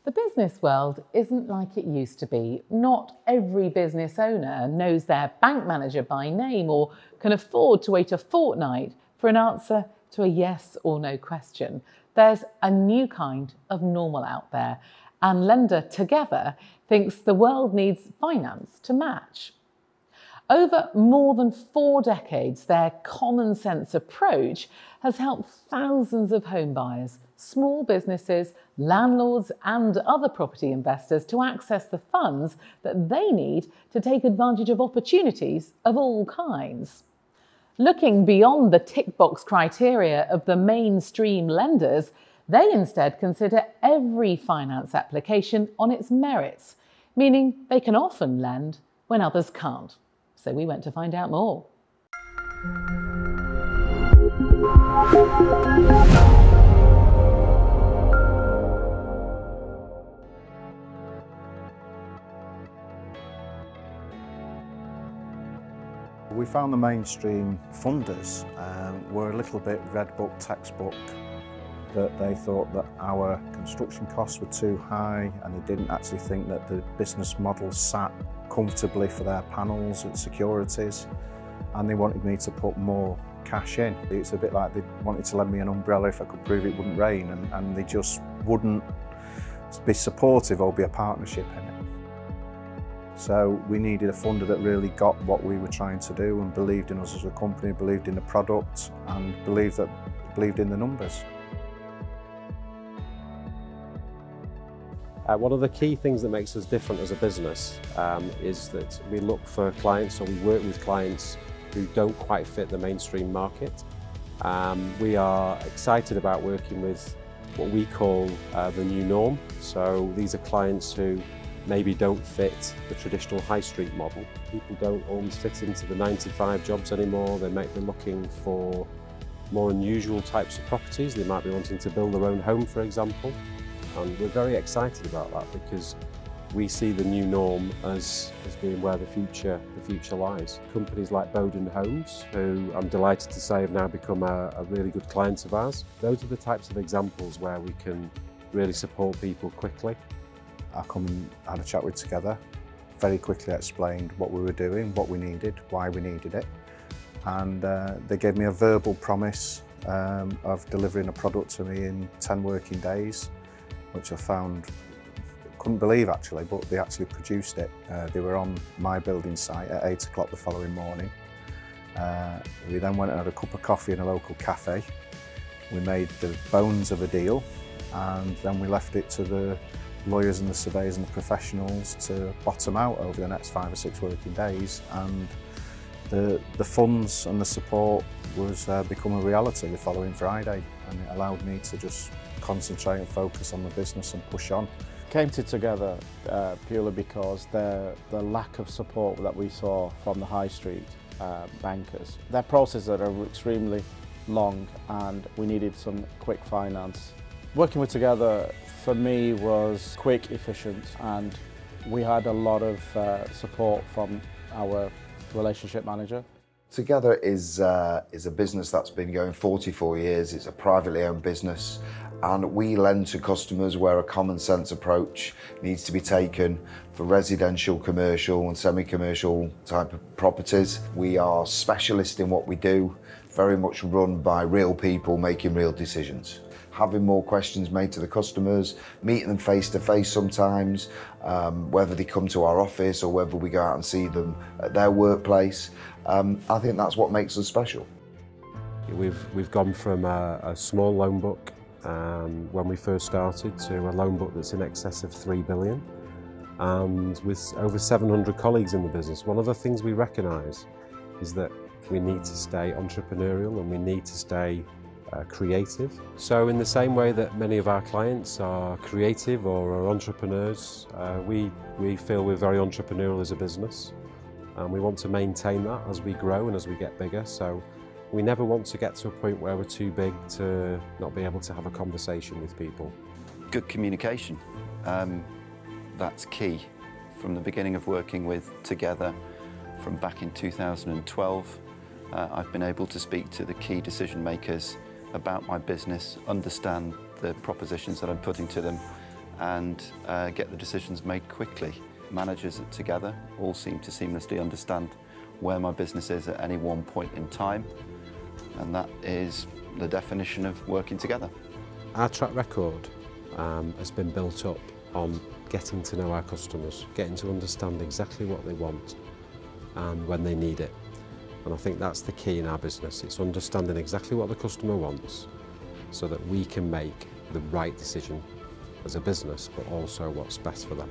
The business world isn't like it used to be. Not every business owner knows their bank manager by name or can afford to wait a fortnight for an answer to a yes or no question. There's a new kind of normal out there, and Lender Together thinks the world needs finance to match. Over more than 4 decades, their common sense approach has helped thousands of home buyers, small businesses, landlords and other property investors to access the funds that they need to take advantage of opportunities of all kinds. Looking beyond the tick box criteria of the mainstream lenders, they instead consider every finance application on its merits, meaning they can often lend when others can't. So we went to find out more. We found the mainstream funders were a little bit red book textbook, that they thought that our construction costs were too high and they didn't actually think that the business model sat comfortably for their panels and securities, and they wanted me to put more cash in. It's a bit like they wanted to lend me an umbrella if I could prove it wouldn't rain, and they just wouldn't be supportive or be a partnership in it. So we needed a funder that really got what we were trying to do and believed in us as a company, believed in the product and believed in the numbers. One of the key things that makes us different as a business is that we look for clients, or we work with clients who don't quite fit the mainstream market. We are excited about working with what we call the new norm. So these are clients who maybe don't fit the traditional high street model. People don't always fit into the 9-to-5 jobs anymore. They might be looking for more unusual types of properties. They might be wanting to build their own home, for example. And we're very excited about that because we see the new norm as being where the future lies. Companies like Bowden Homes, who I'm delighted to say have now become a really good client of ours. Those are the types of examples where we can really support people quickly. I come and had a chat with Together, very quickly explained what we were doing, what we needed, why we needed it, and they gave me a verbal promise of delivering a product to me in 10 working days, which I found, couldn't believe actually, but they actually produced it. They were on my building site at 8 o'clock the following morning. We then went and had a cup of coffee in a local cafe. We made the bones of a deal, and then we left it to the lawyers and the surveyors and the professionals to bottom out over the next 5 or 6 working days, and the funds and the support was become a reality the following Friday, and it allowed me to just concentrate and focus on the business and push on. Came Together purely because the lack of support that we saw from the high street bankers. Their processes are extremely long and we needed some quick finance. Working with Together for me was quick, efficient, and we had a lot of support from our relationship manager. Together is a business that's been going 44 years. It's a privately owned business, and we lend to customers where a common sense approach needs to be taken for residential, commercial and semi-commercial type of properties. We are specialists in what we do, very much run by real people making real decisions. Having more questions made to the customers, meeting them face to face sometimes, whether they come to our office or whether we go out and see them at their workplace. I think that's what makes us special. We've gone from a small loan book when we first started to a loan book that's in excess of 3 billion, and with over 700 colleagues in the business. One of the things we recognise is that we need to stay entrepreneurial and we need to stay creative. So in the same way that many of our clients are creative or are entrepreneurs, we feel we're very entrepreneurial as a business, and we want to maintain that as we grow and as we get bigger. So we never want to get to a point where we're too big to not be able to have a conversation with people. Good communication, that's key. From the beginning of working with Together, from back in 2012, I've been able to speak to the key decision makers about my business, understand the propositions that I'm putting to them, and get the decisions made quickly. Managers together all seem to seamlessly understand where my business is at any one point in time, and that is the definition of working together. Our track record has been built up on getting to know our customers, getting to understand exactly what they want and when they need it. And I think that's the key in our business. It's understanding exactly what the customer wants so that we can make the right decision as a business, but also what's best for them.